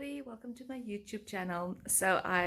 everybody, welcome to my YouTube channel.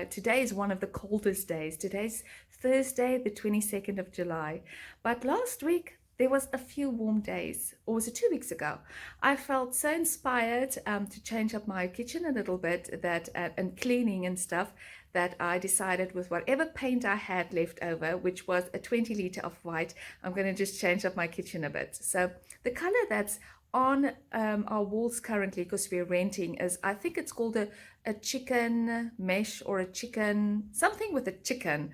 Today is one of the coldest days. Today's Thursday, the 22nd of July. But last week there was a few warm days, or was it 2 weeks ago? I felt so inspired to change up my kitchen a little bit and cleaning and stuff, that I decided with whatever paint I had left over, which was a 20 liter of white, I'm going to just change up my kitchen a bit. So the color that's on our walls currently, because we're renting, is, I think it's called a chicken mesh, or a chicken something with a chicken.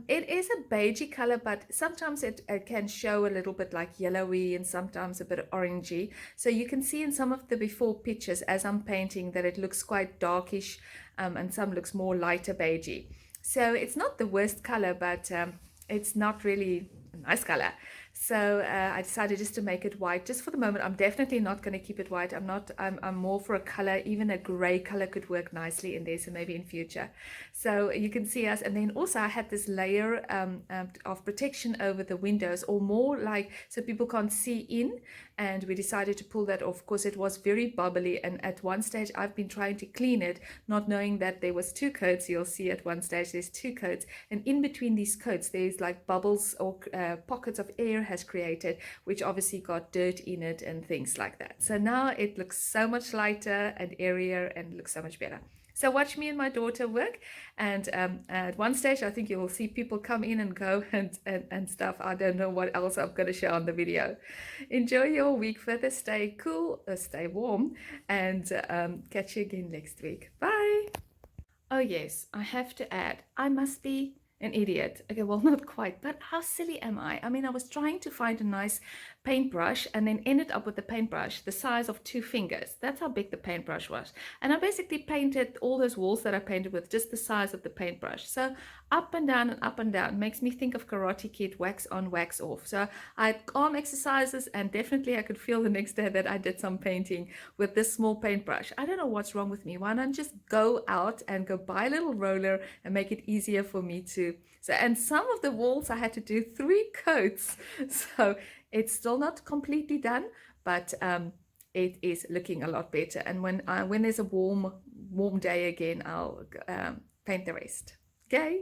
It is a beigey color, but sometimes it can show a little bit like yellowy and sometimes a bit orangey. So you can see in some of the before pictures as I'm painting that it looks quite darkish, and some looks more lighter beigey. So it's not the worst color, but it's not really a nice color. So I decided just to make it white just for the moment. I'm definitely not going to keep it white. I'm more for a color. Even a gray color could work nicely in there, so maybe in future. So you can see us. And then also I had this layer of protection over the windows, or more like so people can't see in, and we decided to pull that off because it was very bubbly. And at one stage I've been trying to clean it, not knowing that there was two coats. You'll see at one stage there's two coats, and in between these coats there's like bubbles or pockets of air has created, which obviously got dirt in it and things like that. So now it looks so much lighter and airier and looks so much better. So watch me and my daughter work, and at one stage I think you will see people come in and go and stuff. I don't know what else I'm going to show on the video. Enjoy your week further, stay cool, stay warm, and catch you again next week. Bye. Oh yes, I have to add, I must be an idiot. Okay, well, not quite, but how silly am I? I mean, I was trying to find a nice paintbrush and then ended up with the paintbrush the size of 2 fingers. That's how big the paintbrush was. And I basically painted all those walls that I painted with just the size of the paintbrush. So up and down and up and down makes me think of Karate Kid, wax on, wax off. So I had arm exercises, and definitely I could feel the next day that I did some painting with this small paintbrush. I don't know what's wrong with me. Why not just go out and go buy a little roller and make it easier for me to. So, and some of the walls I had to do 3 coats. So it's still not completely done, but it is looking a lot better. And when there's a warm day again, I'll paint the rest. Okay.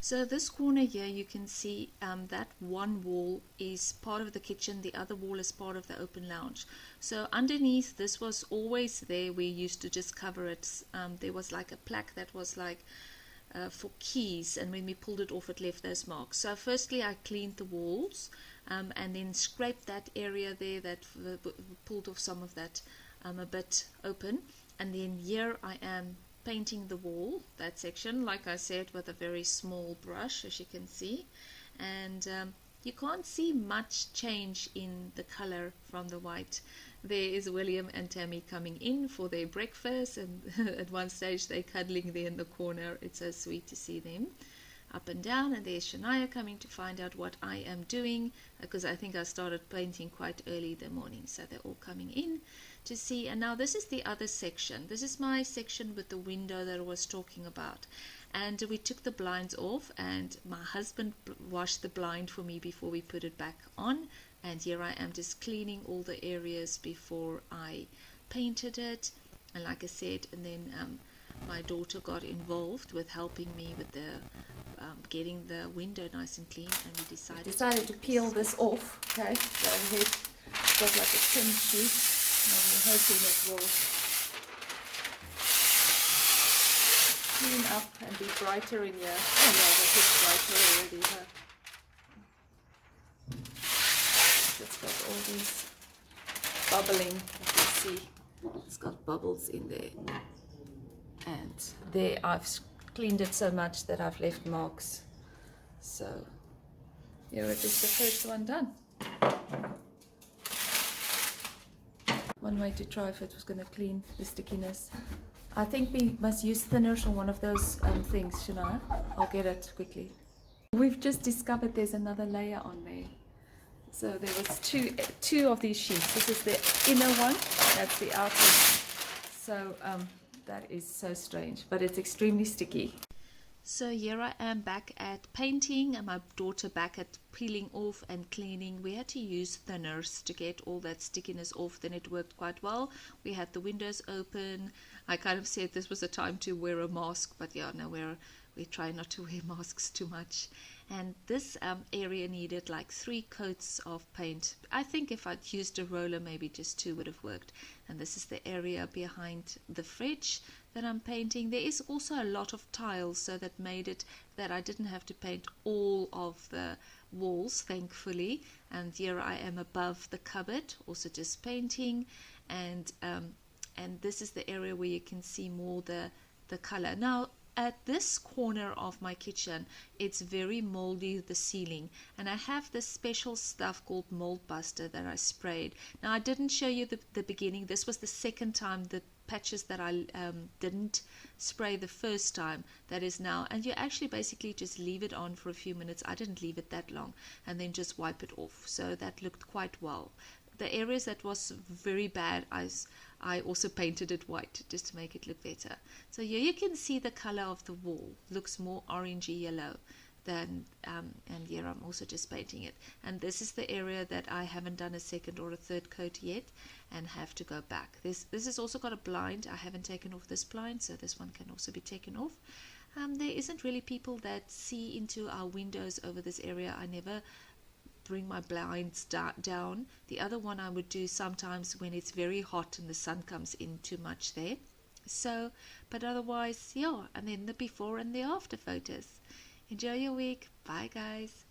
So this corner here, you can see that one wall is part of the kitchen, the other wall is part of the open lounge. So underneath, this was always there. We used to just cover it. There was like a plaque that was like for keys, and when we pulled it off it left those marks. So firstly I cleaned the walls and then scraped that area there that pulled off some of that a bit open, and then here I am painting the wall, that section, like I said, with a very small brush, as you can see. And you can't see much change in the color from the white. There is William and Tammy coming in for their breakfast, and at one stage they're cuddling there in the corner. It's so sweet to see them up and down. And there's Shania coming to find out what I am doing, because I think I started painting quite early in the morning. So they're all coming in to see. And now this is the other section. This is my section with the window that I was talking about. And we took the blinds off, and my husband washed the blind for me before we put it back on. And here I am just cleaning all the areas before I painted it. And like I said, and then my daughter got involved with helping me with the getting the window nice and clean, and we decided to peel this off. Okay, go ahead. It's got like a thin sheet. Now we're hoping it will clean up and be brighter in here. Oh yeah, that is brighter already. Huh? It's got all these bubbling, you can see. It's got bubbles in there. And there I've cleaned it so much that I've left marks. So here it is, the first one done. One way to try if it was going to clean the stickiness. I think we must use thinners or one of those things, shouldn't I? I'll get it quickly. We've just discovered there's another layer on there. So there was two of these sheets. This is the inner one, that's the outer one. So that is so strange, but it's extremely sticky. So here I am back at painting and my daughter back at peeling off and cleaning. We had to use thinners to get all that stickiness off. Then it worked quite well. We had the windows open. I kind of said this was a time to wear a mask, but yeah, no, we try not to wear masks too much. And this area needed like 3 coats of paint. I think if I'd used a roller, maybe just 2 would have worked. And this is the area behind the fridge that I'm painting. There is also a lot of tiles, so that made it that I didn't have to paint all of the walls, thankfully. And here I am above the cupboard, also just painting. And this is the area where you can see more the color. Now, at this corner of my kitchen, it's very moldy, the ceiling, and I have this special stuff called mold buster that I sprayed. Now, I didn't show you the beginning. This was the second time, the patches that I didn't spray the first time, that is now, and you actually basically just leave it on for a few minutes. I didn't leave it that long, and then just wipe it off. So that looked quite well. The areas that was very bad, I also painted it white just to make it look better. So here you can see the color of the wall. Looks more orangey yellow than, and here I'm also just painting it. And this is the area that I haven't done a second or a third coat yet and have to go back. This has also got a blind. I haven't taken off this blind, so this one can also be taken off. There isn't really people that see into our windows over this area. I never bring my blinds down. The other one I would do sometimes when it's very hot and the sun comes in too much there. So, but otherwise, yeah, and then the before and the after photos. Enjoy your week. Bye, guys.